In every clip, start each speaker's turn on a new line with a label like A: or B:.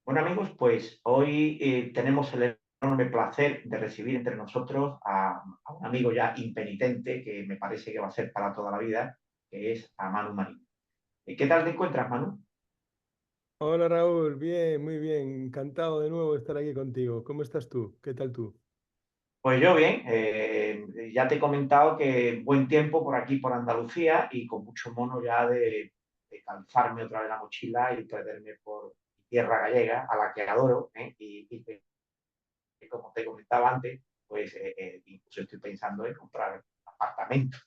A: Bueno amigos, pues hoy tenemos el enorme placer de recibir entre nosotros a un amigo ya impenitente que me parece que va a ser para toda la vida, que es a Manu Marín. ¿Qué tal te encuentras, Manu?
B: Hola Raúl, bien, muy bien, encantado de nuevo de estar aquí contigo. ¿Cómo estás tú? ¿Qué tal tú?
A: Pues yo bien, ya te he comentado que buen tiempo por aquí, por Andalucía, y con mucho mono ya de calzarme otra vez la mochila y perderme por tierra gallega, a la que adoro, y que, como te comentaba antes, pues incluso estoy pensando en comprar apartamento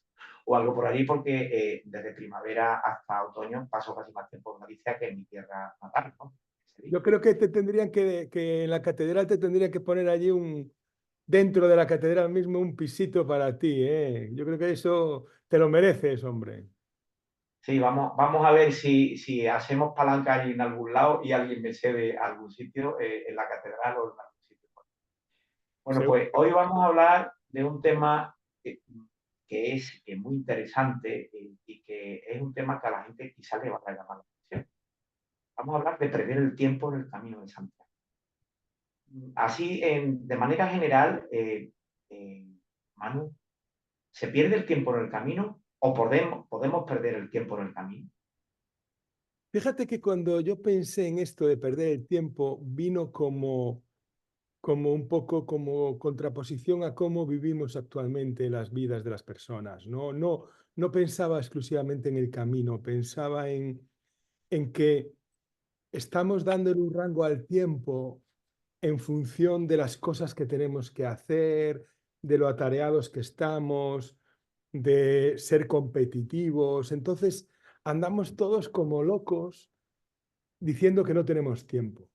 A: o algo por allí, porque desde primavera hasta otoño paso casi más tiempo en Galicia que en mi tierra natal, ¿no?
B: Yo creo que te tendrían que en la catedral te tendrían que poner allí dentro de la catedral mismo un pisito para ti, ¿eh? Yo creo que eso te lo mereces, hombre.
A: Sí, vamos a ver si hacemos palanca allí en algún lado y alguien me cede a algún sitio, en la catedral o en algún sitio. Bueno,
B: Seguro.
A: pues hoy vamos a hablar de un tema que es muy interesante, y que es un tema que a la gente quizá le va a llamar la atención. Vamos a hablar de perder el tiempo en el camino de Santiago. Así, de manera general, eh, Manu, ¿se pierde el tiempo en el camino o podemos perder el tiempo en el camino?
B: Fíjate que cuando yo pensé en esto de perder el tiempo, vino como un poco como contraposición a cómo vivimos actualmente las vidas de las personas, ¿no? No pensaba exclusivamente en el camino, pensaba en que estamos dándole un rango al tiempo en función de las cosas que tenemos que hacer, de lo atareados que estamos, de ser competitivos. Entonces, andamos todos como locos diciendo que no tenemos tiempo.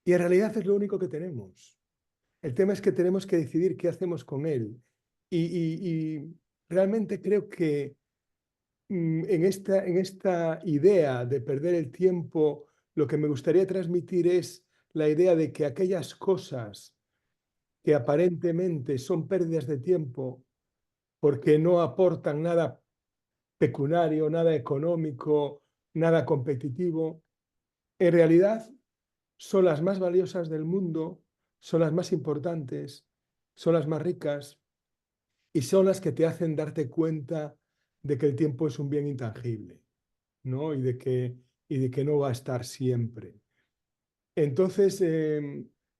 B: Y en realidad es lo único que tenemos. El tema es que tenemos que decidir qué hacemos con él. Y realmente creo que en esta idea de perder el tiempo, lo que me gustaría transmitir es la idea de que aquellas cosas que aparentemente son pérdidas de tiempo porque no aportan nada pecuniario, nada económico, nada competitivo, en realidad son las más valiosas del mundo, son las más importantes, son las más ricas y son las que te hacen darte cuenta de que el tiempo es un bien intangible, ¿no? Y de que no va a estar siempre. Entonces,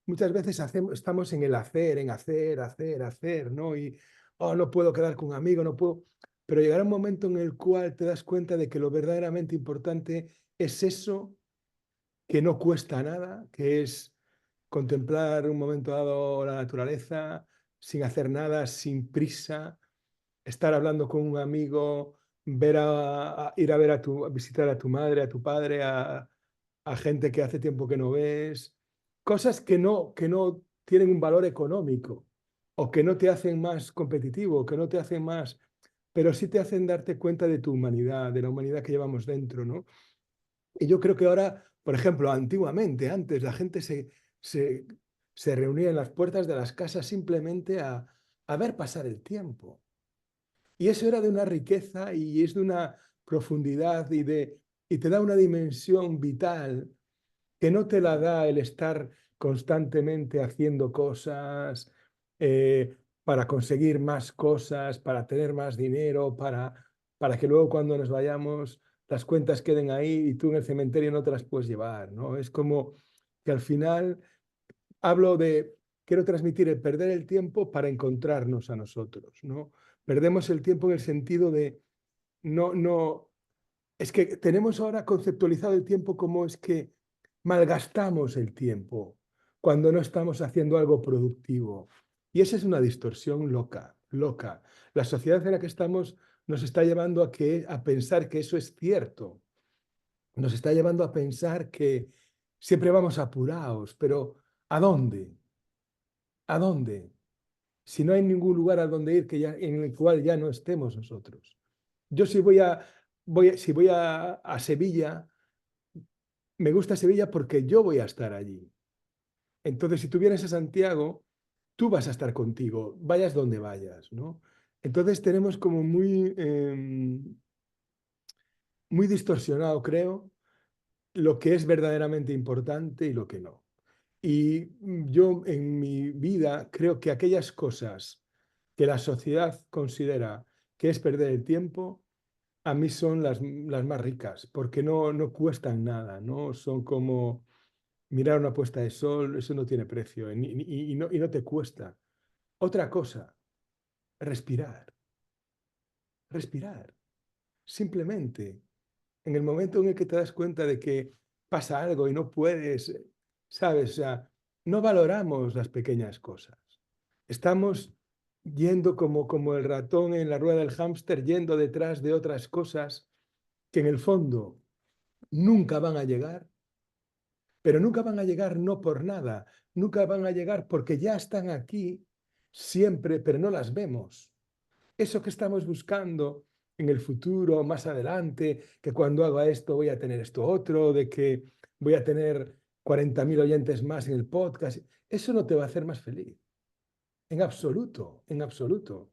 B: muchas veces estamos en el hacer, en hacer, hacer, hacer, ¿no? Y, oh, no puedo quedar con un amigo, no puedo. Pero llegará un momento en el cual te das cuenta de que lo verdaderamente importante es eso que no cuesta nada, que es contemplar un momento dado la naturaleza, sin hacer nada, sin prisa, estar hablando con un amigo, ir a ver a visitar a tu madre, a tu padre, a gente que hace tiempo que no ves, cosas que no tienen un valor económico o que no te hacen más competitivo, que no te hacen más, pero sí te hacen darte cuenta de tu humanidad, de la humanidad que llevamos dentro, ¿no? Y yo creo que ahora, por ejemplo, antiguamente, antes, la gente se, se reunía en las puertas de las casas simplemente a ver pasar el tiempo. Y eso era de una riqueza y es de una profundidad y te da una dimensión vital que no te la da el estar constantemente haciendo cosas para conseguir más cosas, para tener más dinero, para que luego cuando nos vayamos las cuentas queden ahí y tú en el cementerio no te las puedes llevar, ¿no? Es como que al final quiero transmitir el perder el tiempo para encontrarnos a nosotros, ¿no? Perdemos el tiempo en el sentido de, no, es que tenemos ahora conceptualizado el tiempo como es que malgastamos el tiempo cuando no estamos haciendo algo productivo. Y esa es una distorsión loca, loca. La sociedad en la que estamos nos está llevando a pensar que eso es cierto. Nos está llevando a pensar que siempre vamos apurados, pero ¿a dónde? ¿A dónde? Si no hay ningún lugar a donde ir en el cual ya no estemos nosotros. Yo si voy a Sevilla, me gusta Sevilla porque yo voy a estar allí. Entonces, si tú vienes a Santiago, tú vas a estar contigo, vayas donde vayas, ¿no? Entonces tenemos como muy distorsionado, creo, lo que es verdaderamente importante y lo que no. Y yo en mi vida creo que aquellas cosas que la sociedad considera que es perder el tiempo, a mí son las más ricas, porque no cuestan nada, ¿no? Son como mirar una puesta de sol, eso no tiene precio y no te cuesta. Otra cosa, respirar, respirar, simplemente. En el momento en el que te das cuenta de que pasa algo y no puedes, ¿sabes? O sea, no valoramos las pequeñas cosas. Estamos yendo como el ratón en la rueda del hámster, yendo detrás de otras cosas que en el fondo nunca van a llegar, pero nunca van a llegar no por nada, nunca van a llegar porque ya están aquí siempre, pero no las vemos. Eso que estamos buscando en el futuro, más adelante, que cuando haga esto voy a tener esto otro, de que voy a tener 40.000 oyentes más en el podcast, eso no te va a hacer más feliz. En absoluto, en absoluto.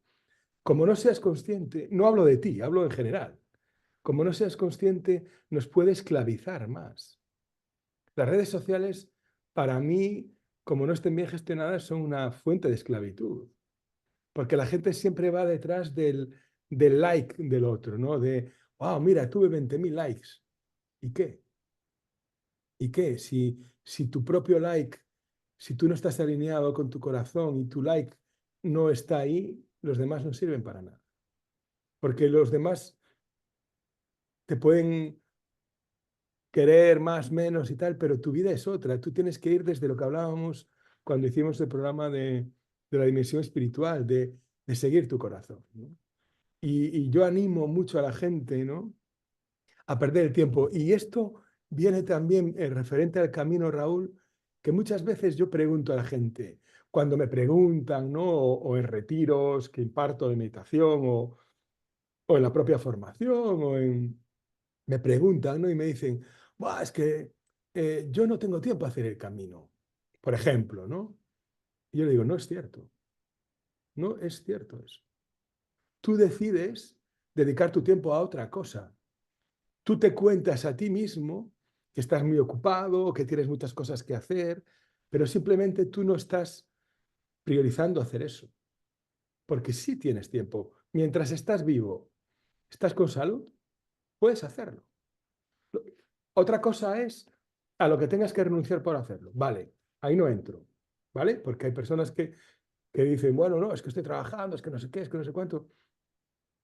B: Como no seas consciente, no hablo de ti, hablo en general. Como no seas consciente, nos puede esclavizar más. Las redes sociales, para mí, como no estén bien gestionadas, son una fuente de esclavitud. Porque la gente siempre va detrás del like del otro, ¿no? De, wow, mira, tuve 20.000 likes. ¿Y qué? ¿Y qué? Si tu propio like, si tú no estás alineado con tu corazón y tu like no está ahí, los demás no sirven para nada. Porque los demás te pueden querer más, menos y tal, pero tu vida es otra. Tú tienes que ir desde lo que hablábamos cuando hicimos el programa de la dimensión espiritual, de seguir tu corazón, ¿no? Y yo animo mucho a la gente, ¿no? A perder el tiempo. Y esto viene también referente al camino, Raúl, que muchas veces yo pregunto a la gente, cuando me preguntan, ¿no? O en retiros que imparto de meditación o en la propia formación me preguntan, ¿no? Y me dicen, "Buah, es que yo no tengo tiempo a hacer el camino", por ejemplo, ¿no? Y yo le digo, no es cierto, no es cierto eso. Tú decides dedicar tu tiempo a otra cosa. Tú te cuentas a ti mismo que estás muy ocupado, que tienes muchas cosas que hacer, pero simplemente tú no estás priorizando hacer eso, porque sí tienes tiempo. Mientras estás vivo, estás con salud, puedes hacerlo. Otra cosa es a lo que tengas que renunciar por hacerlo. Vale, ahí no entro, ¿vale? Porque hay personas que dicen, bueno, no, es que estoy trabajando, es que no sé qué, es que no sé cuánto.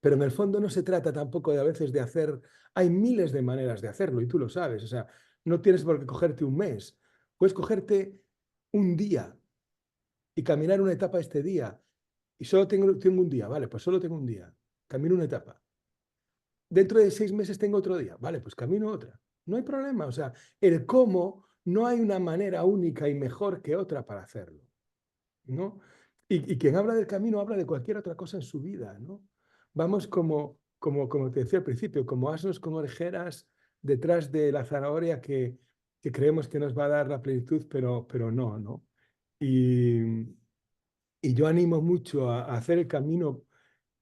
B: Pero en el fondo no se trata tampoco de a veces de hacer, hay miles de maneras de hacerlo y tú lo sabes, o sea, no tienes por qué cogerte un mes, puedes cogerte un día y caminar una etapa este día y solo tengo un día, vale, pues solo tengo un día, camino una etapa. Dentro de 6 meses tengo otro día, vale, pues camino otra. No hay problema, o sea, el cómo no hay una manera única y mejor que otra para hacerlo, ¿no? Y quien habla del camino habla de cualquier otra cosa en su vida, ¿no? Vamos como te decía al principio, como asnos con orejeras detrás de la zanahoria que creemos que nos va a dar la plenitud, pero no, ¿no? Y, y yo animo mucho a hacer el camino,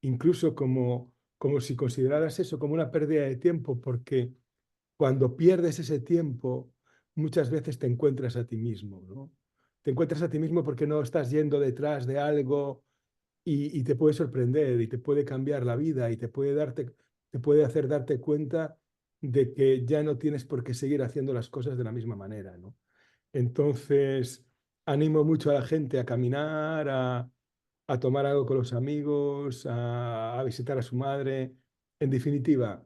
B: incluso como si consideraras eso como una pérdida de tiempo, porque cuando pierdes ese tiempo, muchas veces te encuentras a ti mismo, ¿no? Te encuentras a ti mismo porque no estás yendo detrás de algo y te puede sorprender y te puede cambiar la vida y te puede hacer darte cuenta de que ya no tienes por qué seguir haciendo las cosas de la misma manera, ¿no? Entonces, animo mucho a la gente a caminar, a tomar algo con los amigos, a visitar a su madre. En definitiva,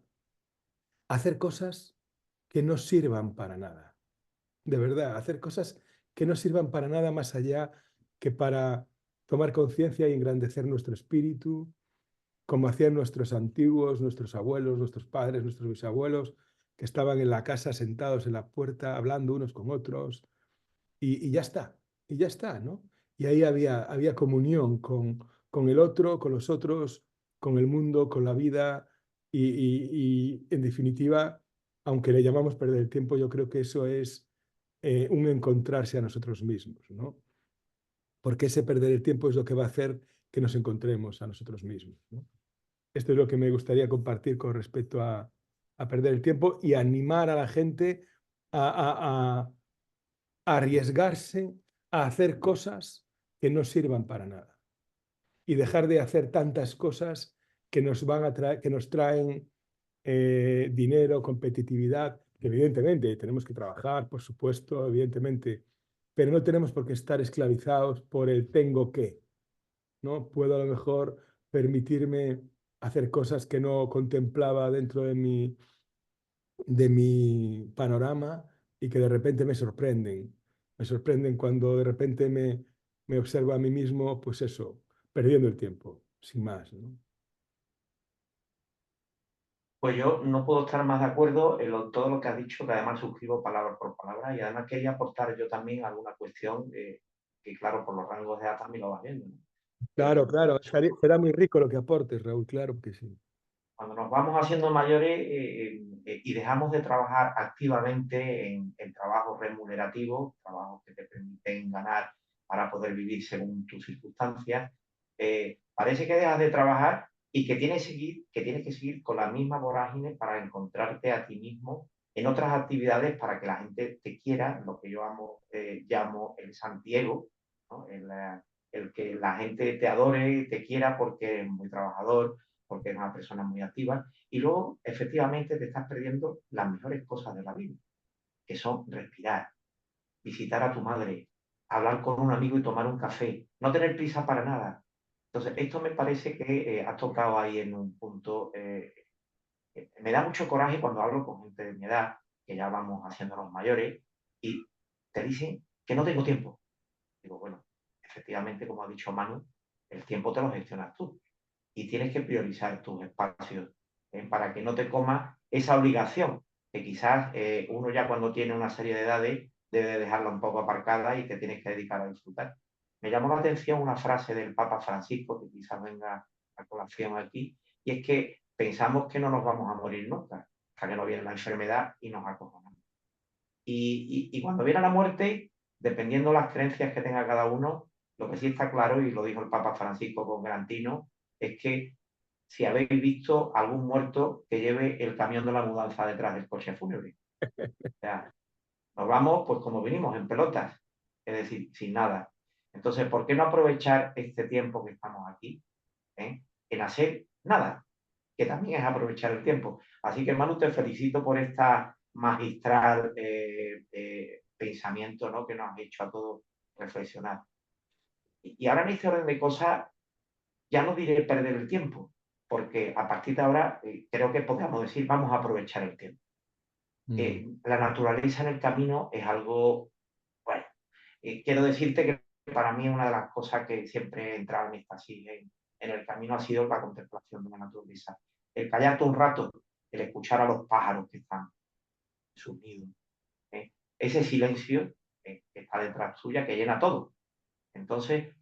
B: hacer cosas que no sirvan para nada. De verdad, hacer cosas que no sirvan para nada más allá que para tomar conciencia y engrandecer nuestro espíritu, como hacían nuestros antiguos, nuestros abuelos, nuestros padres, nuestros bisabuelos, que estaban en la casa sentados en la puerta, hablando unos con otros, y ya está, ¿no? Y ahí había comunión con el otro, con los otros, con el mundo, con la vida, y en definitiva, aunque le llamamos perder el tiempo, yo creo que eso es un encontrarse a nosotros mismos, ¿no? Porque ese perder el tiempo es lo que va a hacer que nos encontremos a nosotros mismos, ¿no? Esto es lo que me gustaría compartir con respecto a perder el tiempo y animar a la gente a arriesgarse a hacer cosas que no sirvan para nada y dejar de hacer tantas cosas que nos van a traer, que nos traen dinero, competitividad, que evidentemente tenemos que trabajar, por supuesto, evidentemente, pero no tenemos por qué estar esclavizados por el tengo que, ¿no? Puedo a lo mejor permitirme hacer cosas que no contemplaba dentro de mi panorama y que de repente me sorprenden. Me sorprenden cuando de repente me observo a mí mismo, pues eso, perdiendo el tiempo, sin más, ¿no?
A: Pues yo no puedo estar más de acuerdo en todo lo que has dicho, que además suscribo palabra por palabra, y además quería aportar yo también alguna cuestión que, claro, por los rangos de edad también lo vas viendo, ¿no?
B: Claro, claro,
A: Cuando
B: será muy rico lo que aportes, Raúl, claro que sí.
A: cuando nos vamos haciendo mayores y dejamos de trabajar activamente en trabajos remunerativos, trabajos que te permiten ganar para poder vivir según tus circunstancias, parece que dejas de trabajar y que tienes que seguir con la misma vorágine para encontrarte a ti mismo en otras actividades para que la gente te quiera, lo que yo llamo el Santiago, ¿no? El que la gente te adore y te quiera porque eres muy trabajador, porque eres una persona muy activa, y luego efectivamente te estás perdiendo las mejores cosas de la vida, que son respirar, visitar a tu madre, hablar con un amigo y tomar un café, no tener prisa para nada. Entonces, esto me parece que has tocado ahí en un punto. Me da mucho coraje cuando hablo con gente de mi edad, que ya vamos haciéndonos mayores, y te dicen que no tengo tiempo. Digo, bueno, efectivamente, como ha dicho Manu, el tiempo te lo gestionas tú y tienes que priorizar tus espacios para que no te comas esa obligación, que quizás uno ya cuando tiene una serie de edades debe dejarla un poco aparcada y te tienes que dedicar a disfrutar. Me llamó la atención una frase del Papa Francisco, que quizás venga a colación aquí, y es que pensamos que no nos vamos a morir nunca, hasta que nos viene la enfermedad y nos acojonamos. Y cuando viene la muerte, dependiendo las creencias que tenga cada uno, lo que sí está claro, y lo dijo el Papa Francisco con Grantino, es que si habéis visto algún muerto que lleve el camión de la mudanza detrás del coche fúnebre. O sea, nos vamos pues como vinimos, en pelotas, es decir, sin nada. Entonces, ¿por qué no aprovechar este tiempo que estamos aquí en hacer nada? Que también es aprovechar el tiempo. Así que, Manu, te felicito por esta magistral pensamiento, ¿no? Que nos has hecho a todos reflexionar. Y ahora en este orden de cosas, ya no diré perder el tiempo, porque a partir de ahora creo que podríamos decir vamos a aprovechar el tiempo.
B: Mm.
A: La naturaleza en el camino es algo, bueno, quiero decirte que para mí una de las cosas que siempre he entrado en éxtasis en el camino ha sido la contemplación de la naturaleza. El callarte un rato, el escuchar a los pájaros que están en sus nidos, ese silencio que está detrás suya que llena todo. Entonces,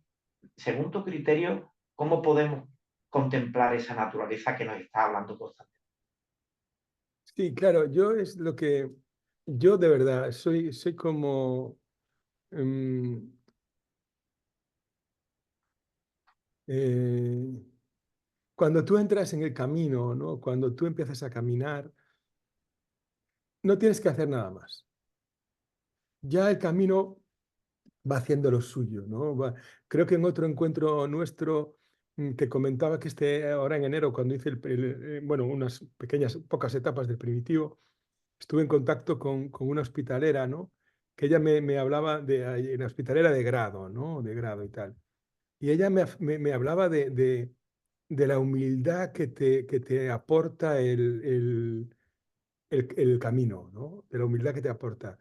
A: según tu criterio, ¿cómo podemos contemplar esa naturaleza que nos está hablando constantemente?
B: Sí, claro, yo es lo que, yo de verdad soy como, mm, eh, cuando tú entras en el camino, ¿no? Cuando tú empiezas a caminar, no tienes que hacer nada más. Ya el camino va haciendo lo suyo, ¿no? Creo que en otro encuentro nuestro te comentaba que ahora en enero, cuando hice bueno, unas pequeñas, pocas etapas del primitivo, estuve en contacto con una hospitalera, ¿no? Que ella me hablaba de la hospitalera de grado, ¿no? De grado y tal. Y ella me hablaba de la humildad que te aporta el camino, ¿no? De la humildad que te aporta.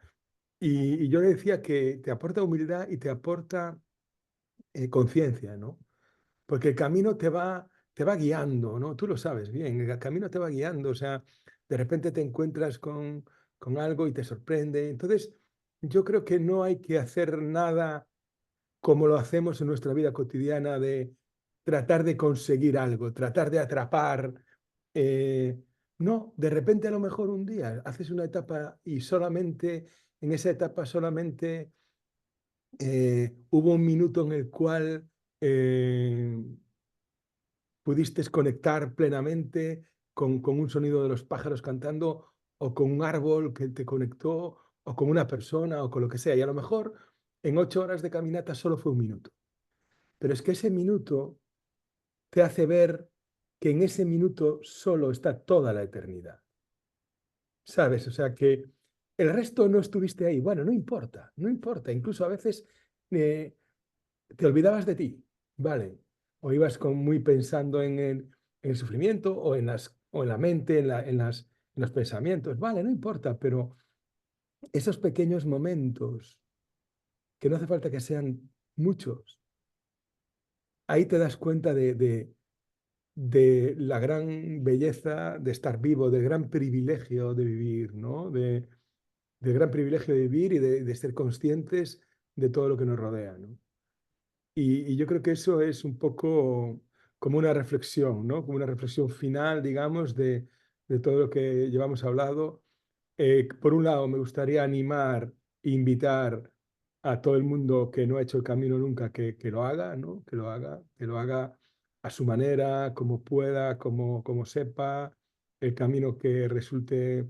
B: Y yo le decía que te aporta humildad y te aporta conciencia, ¿no? Porque el camino te va guiando, ¿no? Tú lo sabes bien, el camino te va guiando, o sea, de repente te encuentras con algo y te sorprende. Entonces, yo creo que no hay que hacer nada como lo hacemos en nuestra vida cotidiana de tratar de conseguir algo, tratar de atrapar. eh, no, de repente a lo mejor un día haces una etapa y solamente, en esa etapa solamente hubo un minuto en el cual pudiste conectar plenamente con un sonido de los pájaros cantando o con un árbol que te conectó o con una persona o con lo que sea. Y a lo mejor en 8 horas de caminata solo fue un minuto. Pero es que ese minuto te hace ver que en ese minuto solo está toda la eternidad. ¿Sabes? O sea que el resto no estuviste ahí. Bueno, no importa, no importa. Incluso a veces eh, te olvidabas de ti, ¿vale? O ibas muy pensando en el sufrimiento o en la mente, en los pensamientos, ¿vale? No importa, pero esos pequeños momentos, que no hace falta que sean muchos, ahí te das cuenta de la gran belleza de estar vivo, del gran privilegio de vivir, ¿no? Del gran privilegio de vivir y de ser conscientes de todo lo que nos rodea, ¿no? Y yo creo que eso es un poco como una reflexión, ¿no? Como una reflexión final, digamos, de todo lo que llevamos hablado. Por un lado, me gustaría animar e invitar a todo el mundo que no ha hecho el camino nunca que lo haga, ¿no? Que lo haga a su manera, como pueda, como sepa, el camino que resulte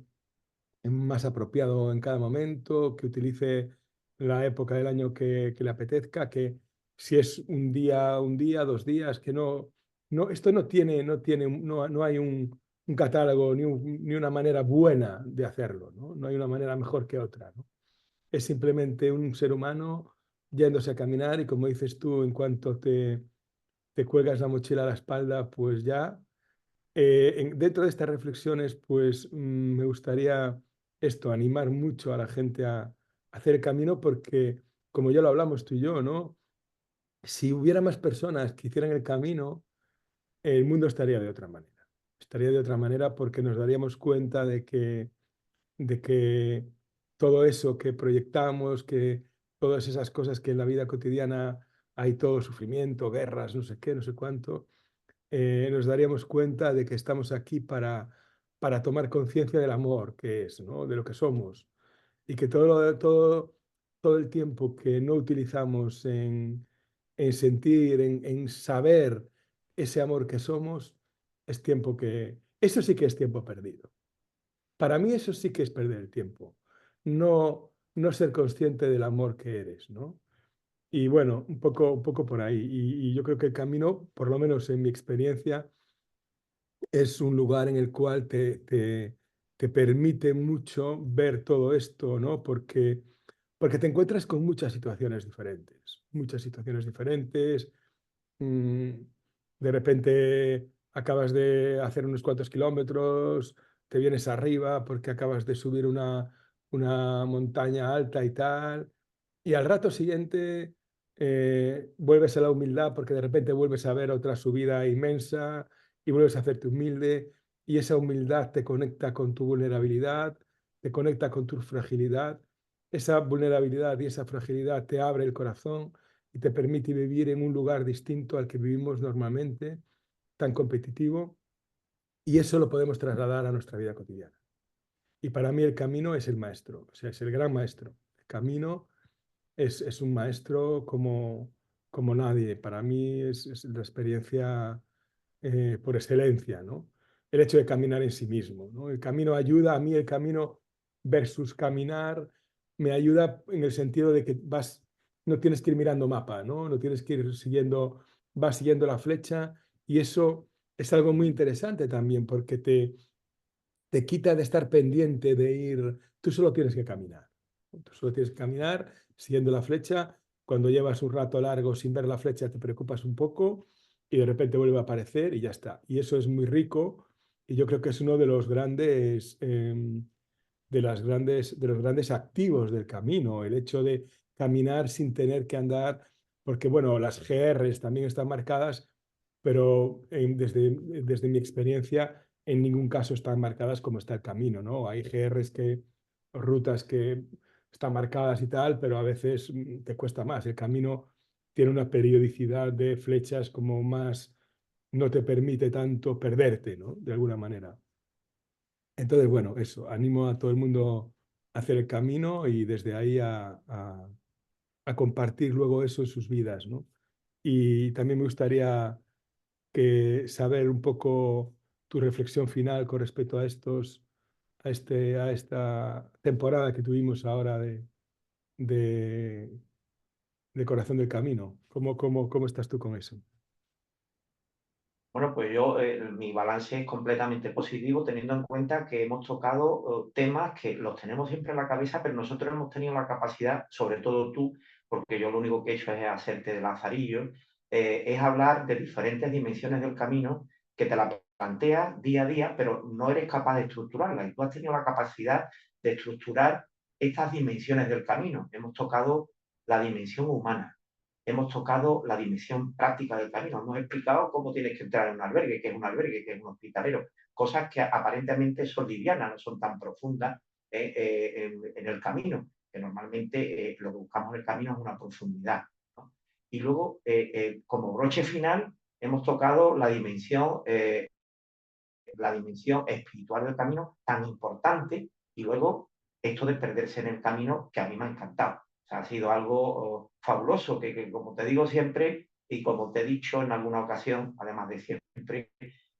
B: más apropiado en cada momento, que utilice la época del año que le apetezca, que si es un día, 2 días, que esto no hay un catálogo ni una manera buena de hacerlo, ¿no? No hay una manera mejor que otra, ¿no? Es simplemente un ser humano yéndose a caminar y como dices tú, en cuanto te cuelgas la mochila a la espalda, pues ya dentro de estas reflexiones, pues me gustaría esto, animar mucho a la gente a hacer el camino porque, como ya lo hablamos tú y yo, ¿no? Si hubiera más personas que hicieran el camino, el mundo estaría de otra manera. Estaría de otra manera porque nos daríamos cuenta de que todo eso que proyectamos, que todas esas cosas que en la vida cotidiana hay todo sufrimiento, guerras, no sé qué, no sé cuánto, nos daríamos cuenta de que estamos aquí para tomar conciencia del amor que es, ¿no? De lo que somos. Y que todo el tiempo que no utilizamos en sentir, en saber ese amor que somos, es tiempo que... Eso sí que es tiempo perdido. Para mí eso sí que es perder el tiempo. No ser consciente del amor que eres, ¿no? Y bueno, un poco por ahí. Y yo creo que el camino, por lo menos en mi experiencia, es un lugar en el cual te permite mucho ver todo esto, ¿no? Porque te encuentras con muchas situaciones diferentes. mm, de repente acabas de hacer unos cuantos kilómetros, te vienes arriba porque acabas de subir una montaña alta y tal, y al rato siguiente vuelves a la humildad porque de repente vuelves a ver otra subida inmensa y vuelves a hacerte humilde y esa humildad te conecta con tu vulnerabilidad, te conecta con tu fragilidad. Esa vulnerabilidad y esa fragilidad te abre el corazón y te permite vivir en un lugar distinto al que vivimos normalmente, tan competitivo, y eso lo podemos trasladar a nuestra vida cotidiana. Y para mí el camino es el maestro, o sea, es el gran maestro. El camino es un maestro como nadie. Para mí es la experiencia por excelencia, ¿no? El hecho de caminar en sí mismo, ¿no? El camino ayuda a mí, el camino versus caminar, me ayuda en el sentido de que no tienes que ir mirando mapa, ¿no? No tienes que ir vas siguiendo la flecha y eso es algo muy interesante también porque te quita de estar pendiente de ir, tú solo tienes que caminar. Tú solo tienes que caminar siguiendo la flecha. Cuando llevas un rato largo sin ver la flecha te preocupas un poco y de repente vuelve a aparecer y ya está. Y eso es muy rico y yo creo que es uno de los grandes activos del camino, el hecho de caminar sin tener que andar, porque bueno, las GRs también están marcadas, pero desde mi experiencia en ningún caso están marcadas como está el camino, ¿no? Hay rutas que están marcadas y tal, pero a veces te cuesta más. El camino tiene una periodicidad de flechas como más, no te permite tanto perderte, ¿no? De alguna manera. Entonces, bueno, eso, animo a todo el mundo a hacer el camino y desde ahí a compartir luego eso en sus vidas, ¿no? Y también me gustaría saber un poco tu reflexión final con respecto a estos a esta temporada que tuvimos ahora de, de Corazón del Camino. ¿Cómo estás tú con eso?
A: Bueno, pues yo, mi balance es completamente positivo, teniendo en cuenta que hemos tocado temas que los tenemos siempre en la cabeza, pero nosotros hemos tenido la capacidad, sobre todo tú, porque yo lo único que he hecho es hacerte de lazarillo, es hablar de diferentes dimensiones del camino que te la planteas día a día, pero no eres capaz de estructurarla. Y tú has tenido la capacidad de estructurar estas dimensiones del camino. Hemos tocado la dimensión humana, hemos tocado la dimensión práctica del camino, hemos explicado cómo tienes que entrar en un albergue, qué es un albergue, qué es un hospitalero, cosas que aparentemente son livianas, no son tan profundas en el camino, que normalmente lo que buscamos en el camino es una profundidad, ¿no? Y luego, como broche final, hemos tocado la dimensión espiritual del camino tan importante y luego esto de perderse en el camino que a mí me ha encantado. O sea, ha sido algo fabuloso que, como te digo siempre y como te he dicho en alguna ocasión, además de siempre,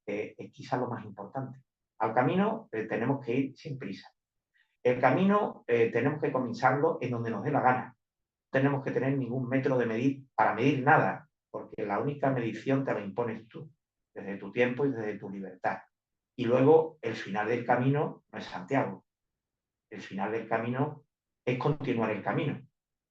A: es quizás lo más importante. Al camino tenemos que ir sin prisa. El camino tenemos que comenzarlo en donde nos dé la gana. No tenemos que tener ningún metro de medir para medir nada, porque la única medición te la impones tú, desde tu tiempo y desde tu libertad. Y luego el final del camino no es Santiago. El final del camino es continuar el camino.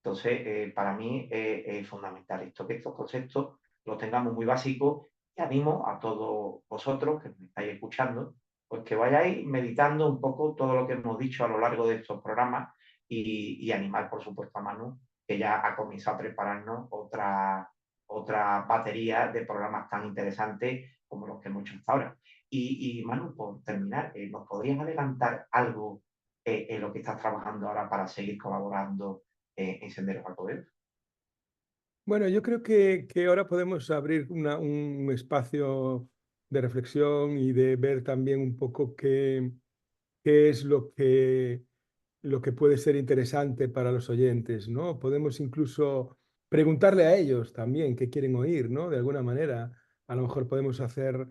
A: Entonces, para mí es fundamental esto, que estos conceptos los tengamos muy básicos y animo a todos vosotros que me estáis escuchando, pues que vayáis meditando un poco todo lo que hemos dicho a lo largo de estos programas y animar, por supuesto, a Manu, que ya ha comenzado a prepararnos otra batería de programas tan interesantes como los que hemos hecho hasta ahora. Y Manu, por terminar, ¿nos podrías adelantar algo en lo que estás trabajando ahora para seguir colaborando en Senderos Alcobendas?
B: Bueno, yo creo que ahora podemos abrir un espacio de reflexión y de ver también un poco qué es lo que puede ser interesante para los oyentes, ¿no? Podemos incluso preguntarle a ellos también qué quieren oír, ¿no? De alguna manera, a lo mejor podemos hacer,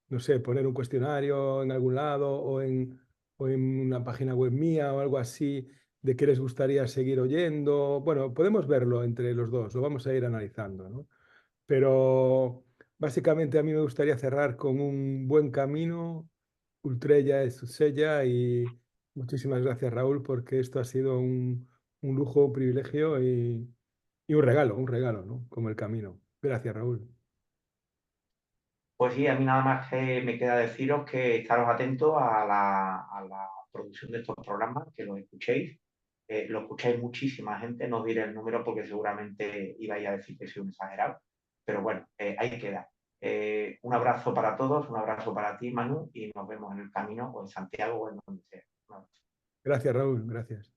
B: no sé, poner un cuestionario en algún lado o en una página web mía o algo así de qué les gustaría seguir oyendo. Bueno, podemos verlo entre los dos, lo vamos a ir analizando, ¿no? Pero básicamente a mí me gustaría cerrar con un buen camino, Ultrella es Sella y muchísimas gracias Raúl porque esto ha sido un lujo, un privilegio y un regalo, ¿no? Como el camino. Gracias Raúl.
A: Pues sí, a mí nada más que me queda deciros que estaros atentos a la producción de estos programas, que los escuchéis. Lo escucháis muchísima gente, no os diré el número porque seguramente ibais a decir que soy un exagerado, pero bueno, ahí queda. Un abrazo para todos, un abrazo para ti, Manu, y nos vemos en el camino o en Santiago o en donde sea. Un abrazo.
B: Gracias Raúl, gracias.